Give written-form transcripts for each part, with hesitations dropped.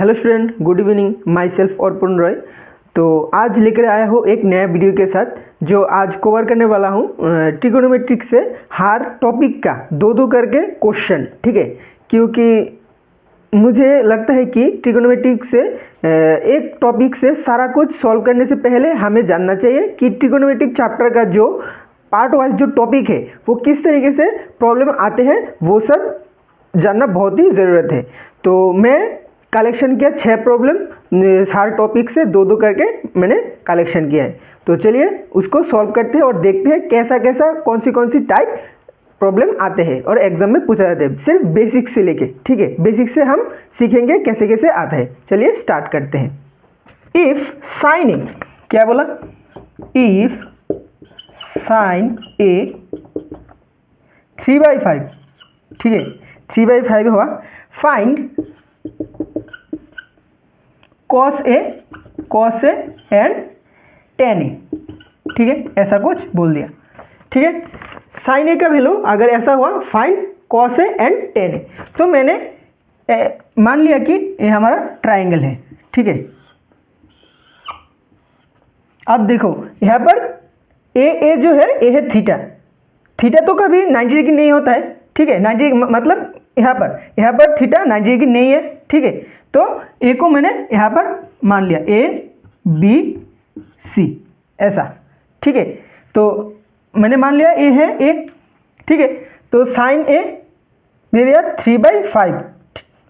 Hello student, good evening. Myself Arpan Roy. तो आज लेकर आया हूँ एक नया वीडियो के साथ, जो आज कवर करने वाला हूँ ट्रिगोनोमेट्रिक से हर टॉपिक का दो करके क्वेश्चन। ठीक है, क्योंकि मुझे लगता है कि ट्रिगोनोमेट्रिक से एक टॉपिक से सारा कुछ सॉल्व करने से पहले हमें जानना चाहिए कि ट्रिगोनोमेट्रिक चैप्टर का जो पार्ट वाइज जो टॉपिक है वो किस तरीके से प्रॉब्लम आते हैं, वो सब जानना बहुत ही ज़रूरत है। तो मैं कलेक्शन किया 6 प्रॉब्लम, हर टॉपिक से दो करके मैंने कलेक्शन किया है। तो चलिए उसको सॉल्व करते हैं और देखते हैं कैसा कैसा कौन सी टाइप प्रॉब्लम आते हैं और एग्जाम में पूछा जाता है, सिर्फ बेसिक से लेके। ठीक है, बेसिक से हम सीखेंगे कैसे कैसे आता है। चलिए स्टार्ट करते हैं। इफ साइन ए, क्या बोला, इफ साइन ए 3/5, ठीक है 3/5 हुआ, find cos A and tan ए। ठीक है, ऐसा कुछ बोल दिया। ठीक है, साइन ए का वैल्यू अगर ऐसा हुआ, find cos A and tan ए। तो मैंने मान लिया कि ये हमारा ट्राइंगल है। ठीक है, अब देखो यहाँ पर ए जो है, ए है थीटा तो कभी 90 डिग्री नहीं होता है। ठीक है, 90 डिग्री मतलब यहाँ पर थीटा 90 डिग्री नहीं है। ठीक है, तो ए को मैंने यहाँ पर मान लिया ABC ऐसा। ठीक है, तो मैंने मान लिया ए है ए। ठीक है, तो साइन ए दे दिया 3/5,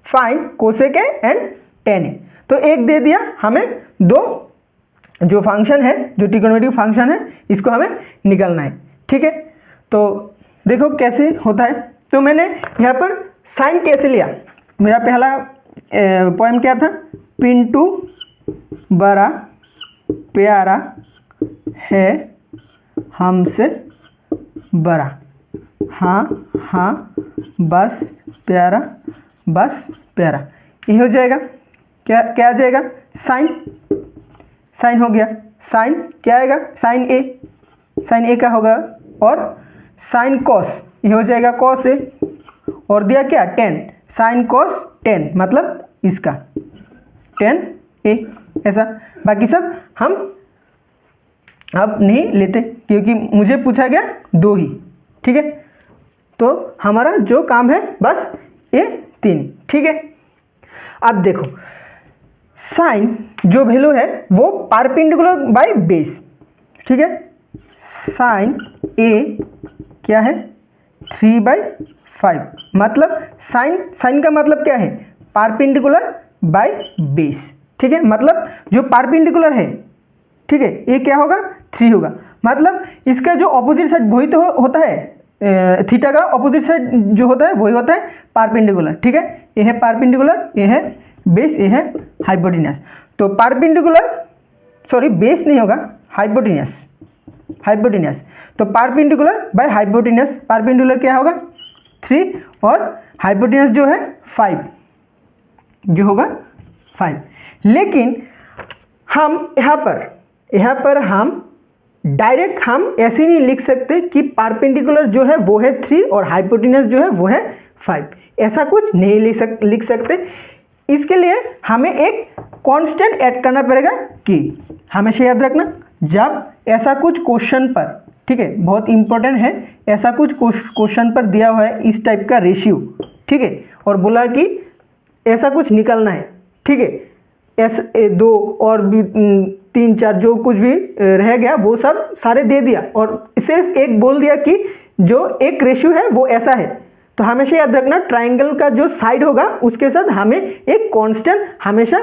find cosec A and tan ए। तो एक दे दिया, हमें दो जो फंक्शन है, जो ट्रिगोनोमेट्रिक फंक्शन है, इसको हमें निकालना है। ठीक है, तो देखो कैसे होता है। तो मैंने यहाँ पर साइन कैसे लिया, मेरा पहला पोएम क्या था, पिंटू बड़ा प्यारा है हमसे बड़ा, हाँ बस प्यारा ये हो जाएगा। क्या आ जाएगा, साइन हो गया। साइन क्या आएगा, साइन ए का होगा, और साइन कॉस ये हो जाएगा कॉस ए, और दिया क्या, tan, साइन कॉस tan मतलब इसका tan ए, ऐसा। बाकी सब हम अब नहीं लेते क्योंकि मुझे पूछा गया दो ही। ठीक है, तो हमारा जो काम है बस ये 3। ठीक है, अब देखो साइन जो वैल्यू है वो परपेंडिकुलर बाय बेस। ठीक है, साइन ए क्या है, 3/5, मतलब साइन का मतलब क्या है, परपेंडिकुलर बाय बेस। ठीक है, मतलब जो परपेंडिकुलर है, ठीक है, ये क्या होगा, 3 होगा। मतलब इसका जो ऑपोजिट साइड वही तो होता है, थीटा का ऑपोजिट साइड जो होता है वही होता है परपेंडिकुलर। ठीक है, ये है परपेंडिकुलर, ये है बेस, ये है हाइपोटेन्यूस। तो परपेंडिकुलर, सॉरी बेस नहीं होगा, हाइपोटेन्यूस। तो परपेंडिकुलर बाय हाइपोटेन्यूस, परपेंडिकुलर क्या होगा 3 और हाइपोटेन्यूस जो है 5, जो होगा 5। लेकिन हम यहाँ पर हम डायरेक्ट हम ऐसे नहीं लिख सकते कि परपेंडिकुलर जो है वो है 3 और हाइपोटेन्यूस जो है वो है 5, ऐसा कुछ नहीं लिख सकते। इसके लिए हमें एक कांस्टेंट ऐड करना पड़ेगा। कि हमेशा याद रखना, जब ऐसा कुछ क्वेश्चन पर, ठीक है बहुत इंपॉर्टेंट है, ऐसा कुछ क्वेश्चन पर दिया हुआ है इस टाइप का रेशियो, ठीक है, और बोला कि ऐसा कुछ निकालना है, ठीक है, S2 और भी 3 4 जो कुछ भी रह गया वो सब सारे दे दिया, और सिर्फ एक बोल दिया कि जो एक रेशियो है वो ऐसा है। तो हमेशा याद रखना, ट्राइंगल का जो साइड होगा उसके साथ हमें एक कांस्टेंट हमेशा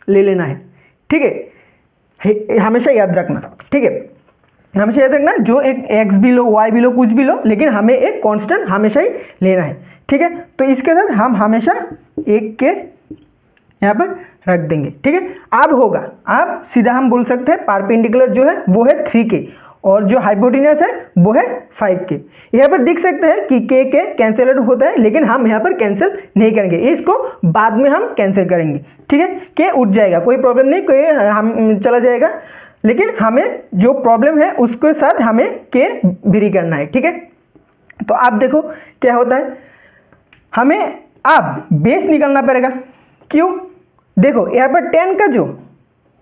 ले लेना है। ठीक है, हमेशा याद रखना। ठीक है, हमेशा याद रखना, जो एक x भी लो, y भी लो, कुछ भी लो, लेकिन हमें एक कांस्टेंट हमेशा ही लेना है। ठीक है, तो इसके साथ हम हमेशा एक के यहाँ पर रख देंगे। ठीक है, अब होगा, अब सीधा हम बोल सकते हैं परपेंडिकुलर जो है वो है 3 के, और जो हाइपोटेन्यूस है वो है 5 के। यहाँ पर देख सकते हैं कि के कैंसिल होता है, लेकिन हम यहाँ पर कैंसिल नहीं करेंगे, इसको बाद में हम कैंसिल करेंगे। ठीक है, के उठ जाएगा, कोई प्रॉब्लम नहीं, कोई हम चला जाएगा, लेकिन हमें जो प्रॉब्लम है उसके साथ हमें के वेरी करना है। ठीक है, तो आप देखो क्या होता है, हमें अब बेस निकालना पड़ेगा। क्यों, देखो यहाँ पर tan का जो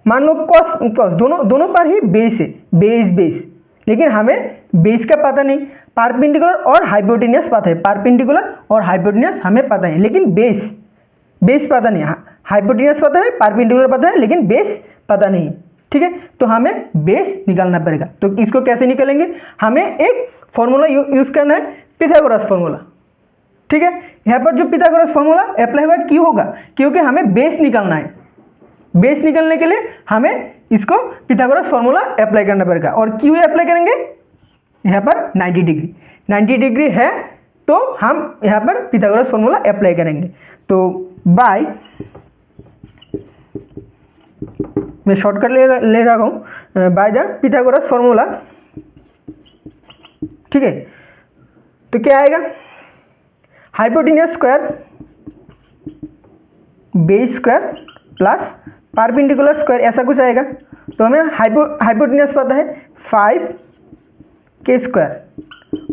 मान लो cos दोनों पर ही बेस है, बेस, लेकिन हमें बेस का पता नहीं। परपेंडिकुलर और हाइपोटेन्यूस पता है, परपेंडिकुलर और हाइपोटेन्यूस हमें पता है, लेकिन बेस पता नहीं। हाइपोटेन्यूस पता है, परपेंडिकुलर पता है, लेकिन बेस पता नहीं है। ठीक है, तो हमें बेस निकालना पड़ेगा। तो इसको कैसे निकालेंगे, हमें एक फॉर्मूला यूज करना है, पिथागोरस फॉर्मूला। ठीक है, यहाँ पर जो पिथागोरस फॉर्मूला अप्लाई होगा क्यों होगा, क्योंकि हमें बेस निकालना है। बेस निकालने के लिए हमें इसको पिथागोरस फॉर्मूला अप्लाई करना पड़ेगा। और क्यों अप्लाई करेंगे, यहाँ पर 90 डिग्री है, तो हम यहाँ पर पिथागोरस फॉर्मूला अप्लाई करेंगे। तो बाय, मैं शॉर्टकट ले रहा हूँ, बाय द पिथागोरस फॉर्मूला। ठीक है, तो क्या आएगा, hypotenuse square base square plus perpendicular square, ऐसा कुछ आएगा। तो हमें हाइपोटेन्यूस पता है 5k स्क्वायर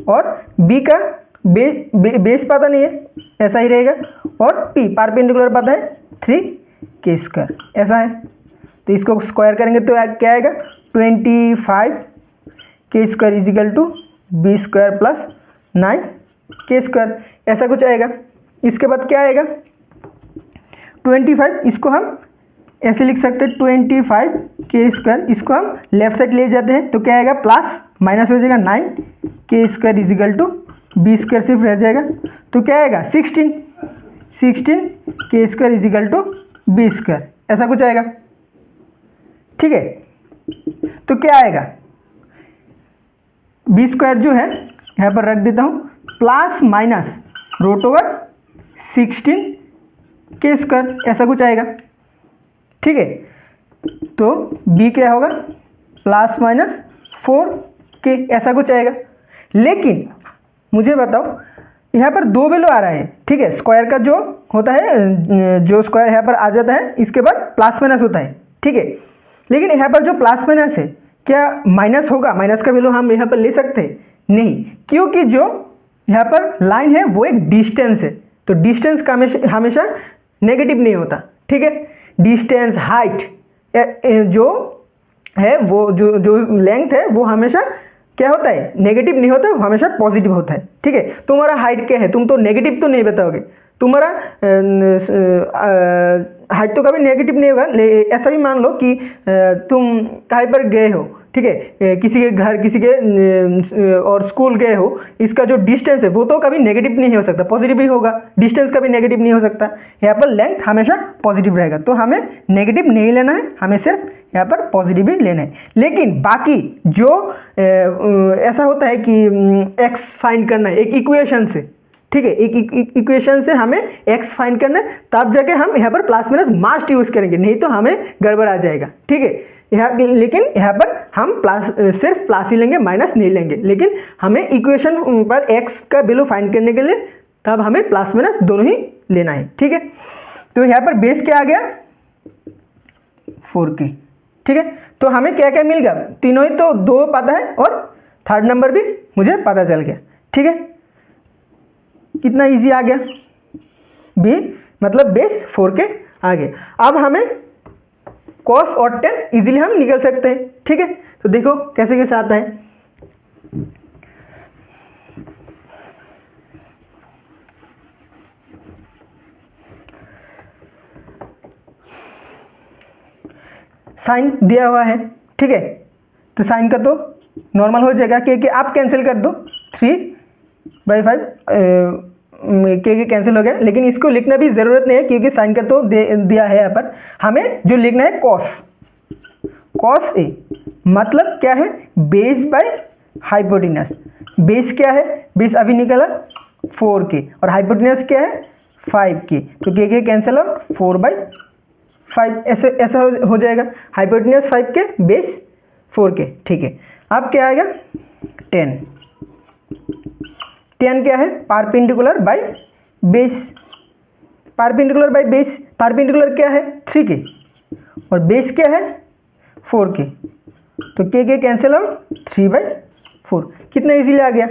और b का बेस पता नहीं है, ऐसा ही रहेगा। और p परपेंडिकुलर पता है 3k स्क्वायर, ऐसा है। तो इसको स्क्वायर करेंगे तो क्या आएगा, 25k square is equal to b square plus 9k square, ऐसा कुछ आएगा। इसके बाद क्या आएगा, 25, इसको हम ऐसे लिख सकते हैं 25k स्क्वायर, इसको हम लेफ्ट साइड ले जाते हैं तो क्या आएगा, प्लस माइनस हो जाएगा 9k square is equal to b square सिर्फ रह जाएगा। तो क्या आएगा, 16k square is equal to b square, ऐसा कुछ आएगा। ठीक है, तो क्या आएगा, b स्क्वायर जो है यहाँ पर रख देता हूँ, plus minus root over 16k square, ऐसा कुछ आएगा। ठीक है, तो b क्या होगा, प्लस माइनस 4k, ऐसा कुछ आएगा। लेकिन मुझे बताओ, यहाँ पर दो वैल्यू आ रहा है। ठीक है, स्क्वायर का जो होता है, जो स्क्वायर यहाँ पर आ जाता है, इसके बाद प्लस माइनस होता है। ठीक है, लेकिन यहाँ पर जो प्लस माइनस है, क्या माइनस होगा, माइनस का वैल्यू हम यहाँ पर ले सकते हैं, नहीं, क्योंकि जो यहाँ पर लाइन है वो एक डिस्टेंस है। तो डिस्टेंस का हमेशा नेगेटिव नहीं होता। ठीक है, डिस्टेंस, हाइट जो है, वो जो लेंथ है वो हमेशा क्या होता है, नेगेटिव नहीं होता, हमेशा पॉजिटिव होता है। ठीक है, तुम्हारा हाइट क्या है, तुम तो नेगेटिव तो नहीं बताओगे, तुम्हारा हाइट तो कभी नेगेटिव नहीं होगा। ऐसा भी मान लो कि तुम कहीं पर गए हो, ठीक है, किसी के घर, किसी के और स्कूल गए हो, इसका जो डिस्टेंस है वो तो कभी नेगेटिव नहीं हो सकता, पॉजिटिव ही होगा। डिस्टेंस कभी नेगेटिव नहीं हो सकता, यहाँ पर लेंथ हमेशा पॉजिटिव रहेगा। तो हमें नेगेटिव नहीं लेना है, हमें सिर्फ यहाँ पर पॉजिटिव ही लेना है। लेकिन बाकी जो ऐसा होता है कि एक्स फाइंड करना है एक इक्वेशन से, ठीक है, एक इक्वेशन से हमें एक्स फाइंड करना है, तब जाके हम यहाँ पर प्लस माइनस मस्ट यूज करेंगे, नहीं तो हमें गड़बड़ आ जाएगा। ठीक है, लेकिन यहाँ पर हम सिर्फ प्लस ही लेंगे, माइनस नहीं लेंगे। लेकिन हमें इक्वेशन पर एक्स का वैल्यू फाइंड करने के लिए तब हमें प्लस माइनस दोनों ही लेना है। ठीक है, तो यहाँ पर बेस क्या आ गया, 4k। ठीक है, तो हमें क्या क्या मिल गया, तीनों ही तो दो पता है और थर्ड नंबर भी मुझे पता चल गया। ठीक है, कितना इजी आ गया, बी मतलब बेस 4k आ गया। अब हमें cos और tan इजीली हम निकल सकते हैं। ठीक है, तो देखो कैसे कैसे आता है। साइन दिया हुआ है, ठीक है, तो साइन का तो नॉर्मल हो जाएगा, के आप कैंसिल कर दो, 3/5 के कैंसिल हो गया। लेकिन इसको लिखना भी ज़रूरत नहीं है, क्योंकि साइन का तो दिया है यहाँ पर। हमें जो लिखना है कॉस ए, मतलब क्या है, बेस बाय हाइपोटेनस। बेस क्या है, बेस अभी निकला 4k और हाइपोटेनस क्या है 5k, तो के कैंसिल हो 4/5, ऐसा हो जाएगा। Hypotenuse 5k, base 4k। ठीक है, अब क्या आएगा, tan क्या है, perpendicular by base. Perpendicular by base, perpendicular क्या है 3k और बेस क्या है 4k, तो के कैंसिल आउट 3/4। कितना इजीली आ गया।